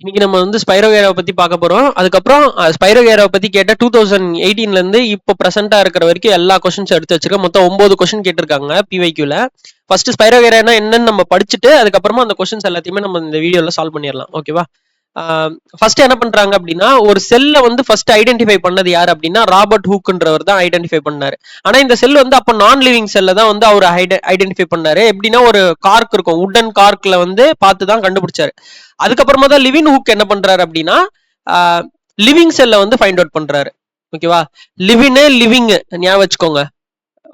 இன்னைக்கு நம்ம வந்து ஸ்பைரோகேராவை பத்தி பார்க்க போறோம். அதுக்கப்புறம் ஸ்பைரோகேராவை பத்தி கேட்ட 2018ல இருந்து இப்போ பிரசென்டா இருக்கிற வரைக்கும் எல்லா கொஸ்டின்ஸ் எடுத்து வச்சிருக்கேன். மொத்தம் 9 கொஸ்டின் கேட்டிருக்காங்க பிவைக்யூல. ஃபர்ஸ்ட் ஸ்பைரோகேரானா என்னன்னு நம்ம படிச்சுட்டு அதுக்கப்புறமா அந்த கொஸ்டின்ஸ் எல்லாத்தையுமே நம்ம இந்த வீடியோல சால்வ் பண்ணிடலாம். ஓகேவா? ஃபர்ஸ்ட் என்ன பண்றாங்க அப்படின்னா, ஒரு செல்ல வந்து ஃபர்ஸ்ட் ஐடென்டிஃபை பண்ணது யார் அப்படின்னா ராபர்ட் ஹூக்ன்றவர் தான் ஐடென்டிஃபை பண்ணாரு. ஆனா இந்த செல் வந்து அப்ப நான் லிவிங் செல்ல தான் வந்து அவர் ஐடென்டிஃபை பண்ணாரு. எப்படின்னா ஒரு கார்க் இருக்கும், உட்டன் கார்க்ல வந்து பார்த்து தான் கண்டுபிடிச்சாரு. அதுக்கப்புறமா தான் லிவின் ஹூக் என்ன பண்றாரு அப்படின்னா லிவிங் செல்ல வந்து ஃபைண்ட் அவுட் பண்றாரு. ஓகேவா? லிவிங் ஞாபகம் வச்சுக்கோங்க.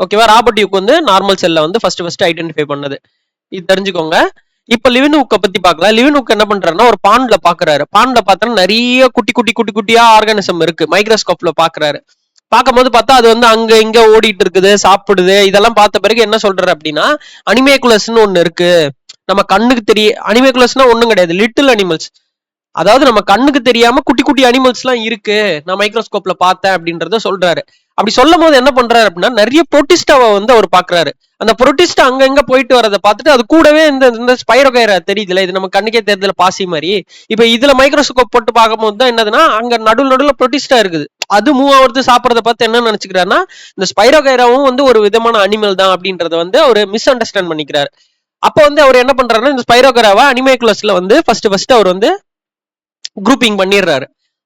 ஓகேவா? ராபர்ட் ஹூக் வந்து நார்மல் செல்ல வந்து ஃபர்ஸ்ட் ஐடென்டிஃபை பண்ணது, இது தெரிஞ்சுக்கோங்க. இப்ப லிவின் ஹூக்க பத்தி பார்க்கலாம். லிவின் ஹூக் என்ன பண்றாருன்னா ஒரு பாண்ட்ல பாக்குறாரு. பாண்ட்ல பார்த்தா நிறைய குட்டியா ஆர்கானிசம் இருக்கு. மைக்ரோஸ்கோப்ல பாக்குறாரு. பார்க்கும்போது பார்த்தா அது வந்து அங்க இங்க ஓடிட்டு இருக்குது, சாப்பிடுது. இதெல்லாம் பார்த்த பிறகு என்ன சொல்றாரு அப்படின்னா அனிமேகுலஸ்ன்னு ஒண்ணு இருக்கு. நம்ம கண்ணுக்கு அனிமேகுலஸ்னா ஒண்ணும் கிடையாது, லிட்டில் அனிமல்ஸ். அதாவது நம்ம கண்ணுக்கு தெரியாம குட்டி அனிமல்ஸ் எல்லாம் இருக்கு, நான் மைக்ரோஸ்கோப்ல பார்த்தேன் அப்படின்றத சொல்றாரு. அப்படி சொல்லும் போது என்ன பண்றாரு அப்படின்னா நிறைய புரோட்டிஸ்டாவை வந்து அவர் பாக்குறாரு. அந்த புரோட்டிஸ்டா அங்க எங்க போயிட்டு வரதை பார்த்துட்டு அது கூடவே இந்த ஸ்பைரோகைரா தெரியுதுல, இது நம்ம கண்ணுக்கே தெரியுதுல பாசி மாதிரி. இப்ப இதுல மைக்ரோஸ்கோப் போட்டு பார்க்கும்போது தான் என்னதுன்னா அங்க நடுவுல புரோட்டிஸ்டா இருக்குது, அது மூவ் ஆகுறது. சாப்பிடறத பார்த்து என்ன நினைச்சுக்கிறாருன்னா இந்த ஸ்பைரோகைராவும் வந்து ஒரு விதமான அனிமல் தான் அப்படின்றத வந்து அவர் மிஸ் அண்டர்ஸ்டாண்ட் பண்ணிக்கிறாரு. அப்ப வந்து அவர் என்ன பண்றாருன்னா இந்த ஸ்பைரோகைராவை அனிமேகுலஸ்ல வந்து ஃபர்ஸ்ட் அவர் வந்து குரூப்பிங் பண்ணிடுறாரு.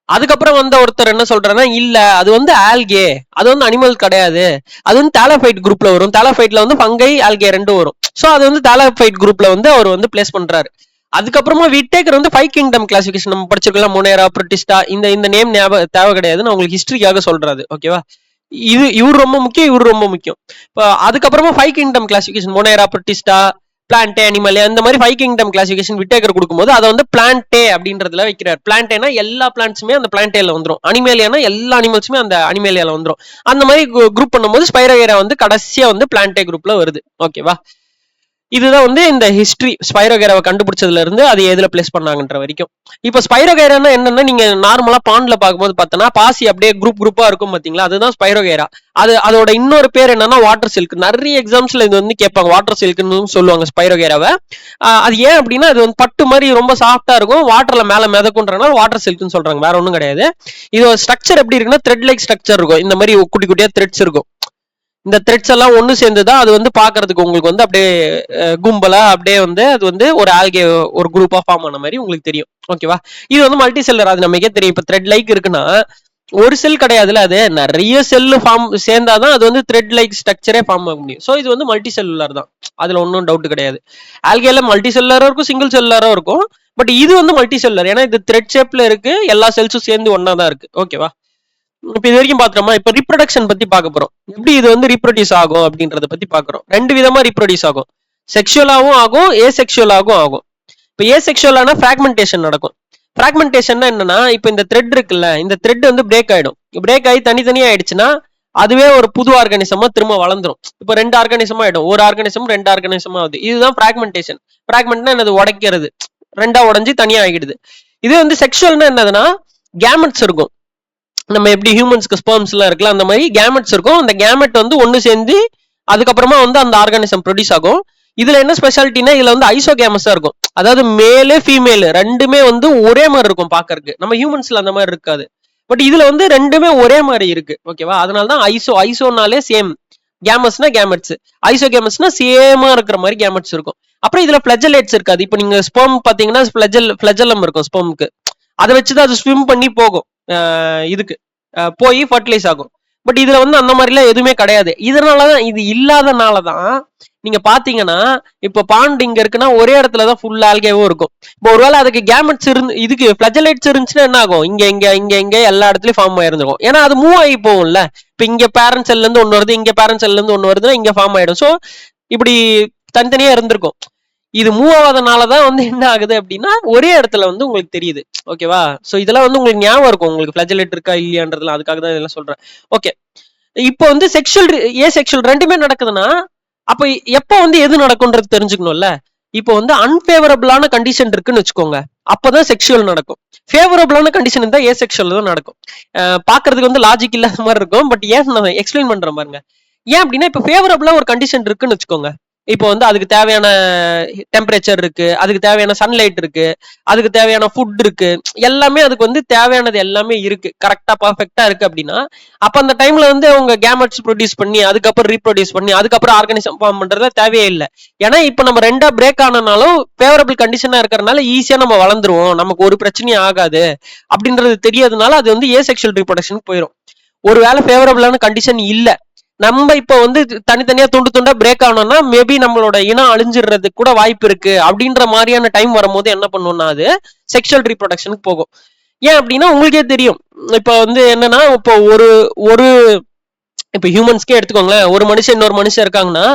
அதுக்கப்புறம் வந்து ஒருத்தர் என்ன சொல்றாருன்னா இல்ல அது வந்து ஆல்கே, அது வந்து அனிமல் கிடையாது, அது வந்து தாலோஃபைட் குரூப்ல வரும். தாலோஃபைட்ல வந்து ஃபங்கை ஆல்கே ரெண்டும் வரும். சோ அது வந்து தாலோஃபைட் குரூப்ல வந்து அவர் வந்து பிளேஸ் பண்றாரு. அதுக்கப்புறமா விட்டேக்கர் வந்து 5 கிங்டம் கிளாசிபிகேஷன் நம்ம படிச்சிருக்கலாம். மொனேரா, புரோட்டிஸ்டா, இந்த நேம் தேவை கிடையாது, நான் உங்களுக்கு ஹிஸ்டரிக்காக சொல்றது. ஓகேவா? இவர் ரொம்ப முக்கியம், இவர் ரொம்ப முக்கியம். இப்போ அதுக்கப்புறமா 5 kingdom classification மொனேரா, Protista, Plantae, animal, அந்த மாதிரி 5 கிங்டம் கிளாசிபிகேஷன் விட்டேக்கர் கொடுக்கும்போது அதை வந்து பிளான்டே அப்படின்றதுல வைக்கிறார். பிளான்டேனா எல்லா பிளான்ட்ஸுமே அந்த பிளான்டேல வந்துடும், அனிமேலியானா எல்லா அனிமல்ஸுமே அந்த அனிமேலியால வந்துடும். அந்த மாதிரி குரூப் பண்ணும்போது ஸ்பைரோகைரா வந்து கடைசியா வந்து பிளான்டே குரூப்ல வருது. ஓகேவா? இதுதான் வந்து இந்த ஹிஸ்டரி ஸ்பைரோகைராவை கண்டுபிடிச்சதுல இருந்து அது எதுல பிளேஸ் பண்ணாங்கன்ற வரைக்கும். இப்ப ஸ்பைரோகைரானா என்னன்னா, நீங்க நார்மலா பாண்ட்ல பார்க்கும்போது பார்த்தோன்னா பாசி அப்படியே குரூப்பா இருக்கும் பாத்தீங்களா, அதுதான் ஸ்பைரோகைரா. அதோட இன்னொரு பேர் என்னன்னா வாட்டர் சில்க். நிறைய எக்ஸாம்ஸ்ல இது வந்து கேட்பாங்க, வாட்டர் சில்க்னு சொல்லுவாங்க ஸ்பைரோகைராவை. அது ஏன் அப்படின்னா அது வந்து பட்டு மாதிரி ரொம்ப சாஃப்டா இருக்கும், வாட்டர்ல மேல மிதக்குன்றனால வாட்டர் சில்க்னு சொல்றாங்க, வேற ஒன்றும் கிடையாது. இதோட ஸ்ட்ரக்சர் எப்படி இருக்குன்னா த்ரெட் லைக் ஸ்ட்ரக்சர் இருக்கும். இந்த மாதிரி குட்டியா த்ரெட்ஸ் இருக்கும். இந்த த்ரெட்ஸ் எல்லாம் ஒண்ணு சேர்ந்துதான் அது வந்து பாக்குறதுக்கு உங்களுக்கு வந்து அப்படியே கும்பலா அப்படியே வந்து அது வந்து ஒரு ஆல்கே ஒரு குரூப்பா ஃபார்ம் ஆன மாதிரி உங்களுக்கு தெரியும். ஓகேவா? இது வந்து மல்டி செல்லர், அது நமக்கே தெரியும். இப்ப த்ரெட் லைக் இருக்குன்னா ஒரு செல் கிடையாதுல, அது நிறைய செல்லு ஃபார்ம் சேர்ந்தாதான் அது வந்து த்ரெட் லைக் ஸ்ட்ரக்சரே ஃபார்ம் ஆக முடியும். ஸோ இது வந்து மல்டி செல்லுலர் தான், அதுல ஒன்றும் டவுட் கிடையாது. ஆல்கேல மல்டி செல்லரும் இருக்கும், சிங்கிள் செல்லரும் இருக்கும். பட் இது வந்து மல்டி செல்லர், ஏன்னா இது த்ரெட் ஷேப்ல இருக்கு, எல்லா செல்ஸும் சேர்ந்து ஒன்னா தான் இருக்கு. ஓகேவா? இப்ப இது வரைக்கும் பாக்குறோமா? இப்ப ரீப்ரொடக்ஷன் பத்தி பார்க்க போறோம். எப்படி இது வந்து ரீப்ரொடியூஸ் ஆகும் அப்படின்றத பத்தி பாக்குறோம். 2 விதமா ரீப்ரொடியூஸ் ஆகும், செக்ஷுவலாவும் ஆகும், ஏசெக்ஷுவலாகவும் ஆகும். இப்ப ஏசெக்ஷுவலானா பிராக்மெண்டேஷன் நடக்கும். பிராக்மெண்டேஷன் என்னன்னா, இப்ப இந்த த்ரெட் இருக்குல்ல, இந்த த்ரெட் வந்து பிரேக் ஆயிடும். பிரேக் ஆகி தனித்தனியா ஆயிடுச்சுன்னா அதுவே ஒரு புது ஆர்கானிசமா திரும்ப வளர்ந்துரும். இப்ப 2 ஆர்கானிசமா ஆயிடும், ஒரு ஆர்கானிசம் 2 ஆர்கானிசமா ஆகுது. இதுதான் பிராக்மெண்டேஷன். பிராக்மெண்ட்னா என்னது? உடைக்கிறது, 2ஆ உடஞ்சி தனியா ஆகிடுது. இது வந்து செக்ஷுவல்னா என்னதுன்னா, கேமெட்ஸ் இருக்கும். நம்ம எப்படி ஹியூமன்ஸ்க்கு ஸ்பெர்ம்ஸ் எல்லாம் இருக்குல்ல, அந்த மாதிரி கேமெட்ஸ் இருக்கும். அந்த கேமெட் வந்து ஒண்ணு சேர்ந்து அதுக்கப்புறமா வந்து அந்த ஆர்கானிசம் ப்ரொடியூஸ் ஆகும். இதுல என்ன ஸ்பெஷாலிட்டினா இதுல வந்து ஐசோகேமஸா இருக்கும். அதாவது மேலு ஃபீமேல் ரெண்டுமே வந்து ஒரே மாதிரி இருக்கும் பாக்கறதுக்கு. நம்ம ஹியூமன்ஸ்ல அந்த மாதிரி இருக்காது. பட் இதுல வந்து ரெண்டுமே ஒரே மாதிரி இருக்கு. ஓகேவா? அதனாலதான் ஐசோனாலே சேம், கேமஸ்னா கேமெட்ஸ், ஐசோகேமஸ்னா சேமா இருக்கிற மாதிரி கேமெட்ஸ் இருக்கும். அப்புறம் இதுல பிளஜலேட்ஸ் இருக்காது. இப்ப நீங்க ஸ்பெர்ம் பாத்தீங்கன்னா பிளஜலம் இருக்கும் ஸ்பெர்முக்கு, அதை வச்சுதான் அது ஸ்விம் பண்ணி போகும், இதுக்கு போய் ஃபர்டிலைஸ் ஆகும். பட் இதுல வந்து அந்த மாதிரிலாம் எதுவுமே கிடையாது. இதனாலதான், இது இல்லாதனாலதான் நீங்க பாத்தீங்கன்னா இப்ப பாண்ட் இங்க இருக்குன்னா ஒரே இடத்துலதான் ஃபுல் ஆல்கேவும் இருக்கும். இப்போ ஒருவேளை அதுக்கு கேமெட்ஸ் இருந்து இதுக்கு பிளஜலேட்ஸ் இருந்துச்சுன்னா என்ன ஆகும்? இங்க எல்லா இடத்துலயும் ஃபார்ம் ஆயிருந்துக்கும். ஏன்னா அது மூவ் ஆகி போகும்ல. இப்ப இங்க பேரண்ட் செல்ல இருந்து ஒண்ணு வருது, இங்க பேரண்ட் செல்ல இருந்து ஒண்ணு வருதுன்னா இங்க ஃபார்ம் ஆயிடும். சோ இப்படி தனித்தனியா இருந்திருக்கும். இது மூவ் ஆகாதனாலதான் வந்து என்ன ஆகுது அப்படின்னா ஒரே இடத்துல வந்து உங்களுக்கு தெரியுது. ஓகேவா? சோ இதெல்லாம் வந்து உங்களுக்கு ஞாபகம் இருக்கும், உங்களுக்கு பிளஜலேட் இருக்கா இல்லையான்றதுல, அதுக்காக தான் இதெல்லாம் சொல்றேன். ஓகே, இப்போ வந்து செக்ஷுவல் ஏசெக்ஷுவல் ரெண்டுமே நடக்குதுன்னா அப்ப எப்ப வந்து எது நடக்கும்ன்றது தெரிஞ்சுக்கணும்ல. இப்போ வந்து அன்பேவரபிளான கண்டிஷன் இருக்குன்னு வச்சுக்கோங்க, அப்பதான் செக்ஷுவல் நடக்கும். ஃபேவரபிளான கண்டிஷன் இருந்தா ஏசெக்ஷுவல் தான் நடக்கும். பாக்குறதுக்கு வந்து லாஜிக் இல்லாத மாதிரி இருக்கும், பட் ஏன் நான் எக்ஸ்பிளைன் பண்றேன் பாருங்க. ஏன் அப்படின்னா இப்ப ஃபேவரபிளா ஒரு கண்டிஷன் இருக்குன்னு வச்சுக்கோங்க, இப்போ வந்து அதுக்கு தேவையான டெம்பரேச்சர் இருக்கு, அதுக்கு தேவையான சன்லைட் இருக்கு, அதுக்கு தேவையான ஃபுட் இருக்கு, எல்லாமே அதுக்கு வந்து தேவையானது எல்லாமே இருக்கு, கரெக்டா பர்ஃபெக்டா இருக்கு அப்படின்னா அப்ப அந்த டைம்ல வந்து அவங்க கேமெட்ஸ் ப்ரொடியூஸ் பண்ணி அதுக்கப்புறம் ரீப்ரொடியூஸ் பண்ணி அதுக்கப்புறம் ஆர்கானிசம் ஃபார்ம் பண்றது தேவையே இல்லை. ஏன்னா இப்ப நம்ம ரெண்டா பிரேக் ஆனாலும் ஃபேவரபிள் கண்டிஷனா இருக்கிறதுனால ஈஸியா நம்ம வளர்ந்துருவோம், நமக்கு ஒரு பிரச்சனையும் ஆகாது அப்படின்றது தெரியாதனால அது வந்து ஏசெக்சுவல் ரீப்ரொடக்ஷன் போயிடும். ஒருவேளை ஃபேவரபிளான கண்டிஷன் இல்ல, நம்ம இப்ப வந்து தனித்தனியா துண்டு துண்டா பிரேக் ஆனோம்னா மேபி நம்மளோட இனம் அழிஞ்சிடுறதுக்கு கூட வாய்ப்பு இருக்கு. அப்படின்ற மாதிரியான டைம் வரும்போது என்ன பண்ணும்னா அது செக்ஷுவல் ரீப்ரொடக்ஷனுக்கு போகும். ஏன் அப்படின்னா உங்களுக்கே தெரியும், இப்ப வந்து என்னன்னா இப்போ ஒரு ஒரு இப்ப ஹியூமன்ஸ்க்கே எடுத்துக்கோங்களேன், ஒரு மனுஷன் இன்னொரு மனுஷன் இருக்காங்கன்னா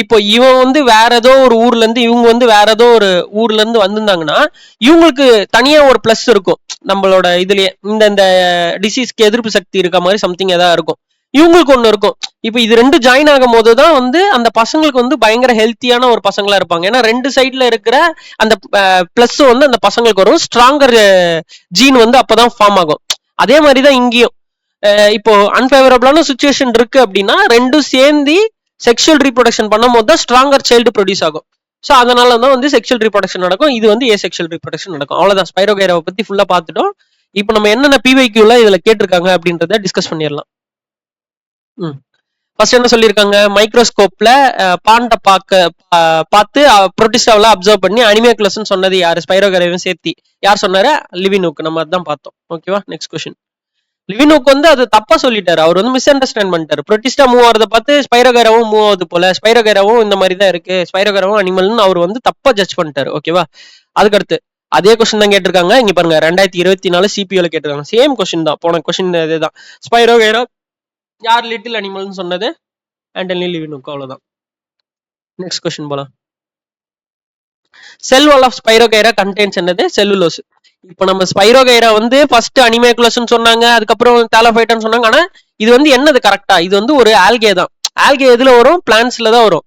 இப்போ இவன் வந்து வேற ஏதோ ஒரு ஊர்ல இருந்து இவங்க வந்து வேற ஏதோ ஒரு ஊர்ல இருந்து வந்திருந்தாங்கன்னா இவங்களுக்கு தனியா ஒரு பிளஸ் இருக்கும். நம்மளோட இதுலயே இந்த இந்த டிசீஸ்க்கு எதிர்ப்பு சக்தி இருக்க மாதிரி சம்திங் ஏதாவது இருக்கும், இவங்களுக்கு ஒண்ணு இருக்கும். இப்ப இது ரெண்டு ஜாயின் ஆகும் போதுதான் வந்து அந்த பசங்களுக்கு வந்து பயங்கர ஹெல்த்தியான ஒரு பசங்களா இருப்பாங்க. ஏன்னா ரெண்டு சைட்ல இருக்கிற அந்த பிளஸ் வந்து அந்த பசங்களுக்கு வரும், ஸ்ட்ராங்கர் ஜீன் வந்து அப்பதான் ஃபார்ம் ஆகும். அதே மாதிரிதான் இங்கேயும் இப்போ அன்பேவரபிளான சுச்சுவேஷன் இருக்கு அப்படின்னா ரெண்டும் சேர்ந்து செக்ஷுவல் ரீப்ரொடக்ஷன் பண்ணும் போது தான் ஸ்ட்ராங்கர் சைல்டு ப்ரொடியூஸ் ஆகும். ஸோ அதனால தான் வந்து செக்ஷுவல் ரீப்ரொடக்ஷன் நடக்கும். இது வந்து ஏசெக்ஷுவல் ரீப்ரொடக்ஷன் நடக்கும். அவ்வளவுதான், ஸ்பைரோகைராவை பத்தி ஃபுல்லா பார்த்துட்டோம். இப்போ நம்ம என்னென்ன பிவைக்யூல இதுல கேட்டிருக்காங்க அப்படின்றத டிஸ்கஸ் பண்ணிடலாம். ஃபர்ஸ்ட் என்ன சொல்லியிருக்காங்க, மைக்ரோஸ்கோப்ல பாண்ட பார்த்து புரோட்டிஸ்டாவெல்லாம் அப்சர்வ் பண்ணி அனிமேகுலஸ்ன்னு சொன்னது யாரு, ஸ்பைரோகைராவையும் சேர்த்தி யார் சொன்னாரு, லிவினூக். நம்ம அதான் பார்த்தோம். ஓகேவா, நெக்ஸ்ட் கொஸ்டின். லிவினூக் வந்து அது தப்பா சொல்லிட்டாரு, அவர் வந்து மிஸ் அண்டர்ஸ்டாண்ட் பண்ணிட்டாரு. புரோட்டிஸ்டா மூவ் ஆகிறத பார்த்து ஸ்பைரோகைராவும் மூவ் ஆகுது போல, ஸ்பைரோகைராவும் இந்த மாதிரி தான் இருக்கு, ஸ்பைரோகைராவும் அனிமல்னு அவர் வந்து தப்பா ஜட்ஜ் பண்ணிட்டாரு. ஓகேவா, அதுக்கடுத்து அதே கொஸ்டின் தான் கேட்டிருக்காங்க. இங்க பாருங்க 2024 சிபியூல கேட்டிருக்காங்க, சேம் கொஸ்டின் தான், போன கொஸ்டின் இதுதான். ஸ்பைரோகைரா யார் லிட்டில் அனிமல்னு சொன்னது, ஆண்டனி லிவினூக். அவ்வளவுதான். நெக்ஸ்ட் கொஸ்டின் போலாம். செல் வால் ஆஃப் ஸ்பைரோகைரா கண்டெய்ன்ஸ் என்னது, செல்லுலோஸ். இப்போ நம்ம ஸ்பைரோகைரா வந்து ஃபர்ஸ்ட் அனிமேகுலஸ்ன்னு சொன்னாங்க, அதுக்கப்புறம் தாலோஃபைட்டான்னு சொன்னாங்க. ஆனா இது வந்து என்னது கரெக்டா, இது வந்து ஒரு ஆல்கே தான். ஆல்கே எதுல வரும், பிளான்ட்ஸ்ல தான் வரும்.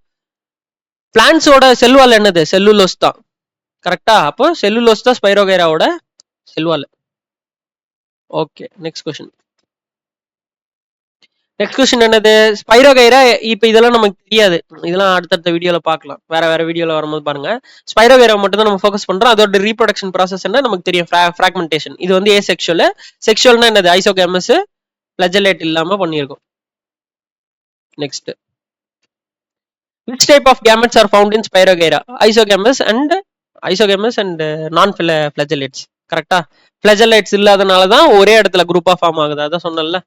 பிளான்ட்ஸோட செல்வால் என்னது, செல்லுலோஸ் தான். கரெக்டா, அப்போ செல்லுலோஸ் தான் ஸ்பைரோகைராவோட cell wall. Okay, next question. Next question என்னது, ஸ்பைரோகைரா. இப்ப இதெல்லாம் நமக்கு தெரியாது, இதெல்லாம் அடுத்தடுத்த வீடியோல பார்க்கலாம், வேற வேற வீடியோல வரும்போது பாருங்க. ஸ்பைரோகைரா மட்டும் தான் நம்ம ஃபோக்கஸ் பண்றோம். அதோட ரீப்ரொடக்ஷன் ப்ராசஸ் என்ன நமக்கு தெரியும், ஃப்ராக்மெண்டேஷன். இது வந்து ஏசெக்சுவல். செக்சுவல்னா என்னது, ஐசோகேமஸ், ஃபிளஜெலேட் இல்லாம பண்ணியிருக்கோம். Next, which type of gametes are found in Spirogyra, isogamous and non-flagellates. கரெக்டா, ஃபிளஜெலேட்ஸ் இல்லாதனால தான் ஒரே இடத்துல குரூப்பா ஃபார்ம் ஆகுது, அதான் சொன்னல.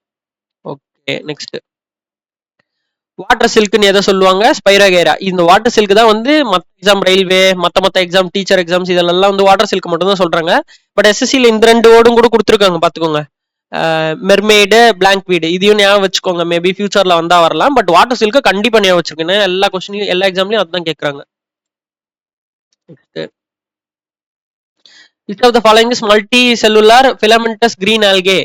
Okay, next. வாட்டர் சில்க்னு எதை சொல்லுவாங்க, ஸ்பைரோகைரா. இந்த வாட்டர் சில்க் தான் வந்து மற்ற எக்ஸாம், ரயில்வே, மற்ற எக்ஸாம், டீச்சர் எக்ஸாம்ஸ் இதெல்லாம் வந்து வாட்டர் சில்க் மட்டும் தான் சொல்றாங்க. பட் எஸ்எஸ்சியில் இந்த ரெண்டு வேர்டும் கூட கொடுத்துருக்காங்க, பாத்துக்கோங்க. மெர்மெய்டு, பிளாங்க் வீடு, இதையும் ஞாபகம் வச்சுக்கோங்க. மேபி ஃபியூச்சர்ல வந்தா வரலாம். பட் வாட்டர் சில்க் கண்டிப்பா ஞாபகம் வச்சிருக்கேன், எல்லா கொஸ்டின் எல்லா எக்ஸாம்லயும் அதுதான் கேட்கறாங்க. Which of the following is multicellular filamentous green algae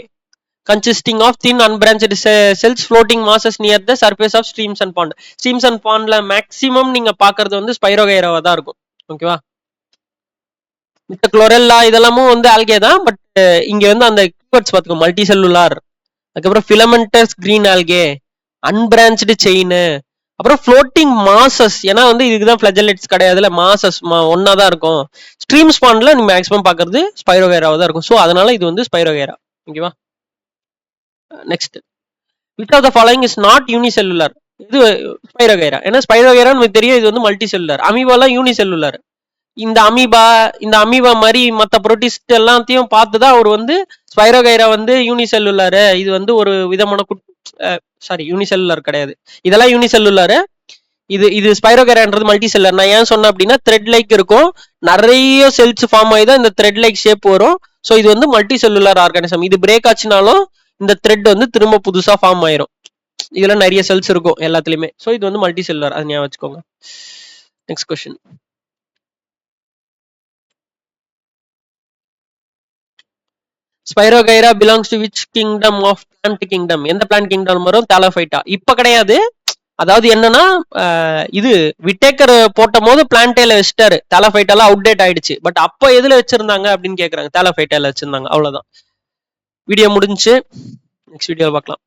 consisting of thin unbranched cells floating masses near the surface of streams and pond. Streams and pondல மேக்ஸிமம் நீங்க பாக்குறது வந்து ஸ்பைரோகைராவா தான் இருக்கும். ஓகேவா, மித்த குளோரெல்லா இதெல்லாமும் வந்து ஆல்கே தான். பட் இங்க வந்து அந்த கீவேர்ட்ஸ் பாத்துக்கோ, மல்டி செல்லுலார், அதுக்கப்புறம் ஃபிலமெண்டஸ் கிரீன் ஆல்கே, அன்பிரான்ச்டு செயின், அப்புறம் ஃப்ளோட்டிங் மாசஸ். ஏன்னா வந்து இதுக்குதான் ஃபிளஜெலேட்ஸ் கிடையாதுல, மாசஸ் ஒன்னா தான் இருக்கும். ஸ்ட்ரீம் ஸ்பான்ல நீங்க மேக்ஸிமம் பாக்குறது ஸ்பைரோகைராவா தான் இருக்கும். ஸோ அதனால இது வந்து ஸ்பைரோகைரா. ஓகேவா, next. which of the following is not unicellular, இது ஸ்பைரோகைரா. ஏன்னா ஸ்பைரோகைரா நமக்கு தெரியும், இது வந்து மல்டி செல்லுலார். அமீபாலாம் யூனிசெல்லுலார். இந்த அமீபா மாதிரி மற்ற புரோட்டிஸ்ட் எல்லாத்தையும் பார்த்துதான் அவர் வந்து ஸ்பைரோகைரா வந்து யூனிசெல்லுலாரு, இது வந்து ஒரு விதமான சாரி யூனிசெல்லுலார் கிடையாது, இதெல்லாம் யூனிசெல்லுலாரு. இது ஸ்பைரோகைரான்றது மல்டி செல்லுலார். நான் ஏன் சொன்னேன் அப்படின்னா த்ரெட் லைக் இருக்கும், நிறைய செல்ஸ் ஃபார்ம் ஆகி தான் இந்த த்ரெட் லைக் ஷேப் வரும். ஸோ இது வந்து மல்டி செல்லுலார் ஆர்கானிசம். இது பிரேக் ஆச்சுனாலும் இந்த த்ரெட் வந்து திரும்ப புதுசா ஃபார்ம் ஆயிரும். இதுல நிறைய செல்ஸ் இருக்கும் எல்லாத்துலயுமே. ஸோ இது வந்து மல்டி செல்லுலார், அது ஞாபகம் வச்சுக்கோங்க. Next question. Spirogyra belongs to which kingdom of plant kingdom, எந்த பிளான்ட் கிங்டம் வரும், தாலோஃபைட்டா. இப்ப கிடையாது, அதாவது என்னன்னா இது விட்டேக்கர் போட்ட போது பிளான்டேல வச்சிட்டாரு, தாலோஃபைட்டாலாம் அவுடேட் ஆயிடுச்சு. பட் அப்ப எதுல வச்சிருந்தாங்க அப்படின்னு கேக்குறாங்க, தாலோஃபைட்டால வச்சிருந்தாங்க. அவ்வளவுதான், வீடியோ முடிஞ்சு. நெக்ஸ்ட் வீடியோல பார்க்கலாம்.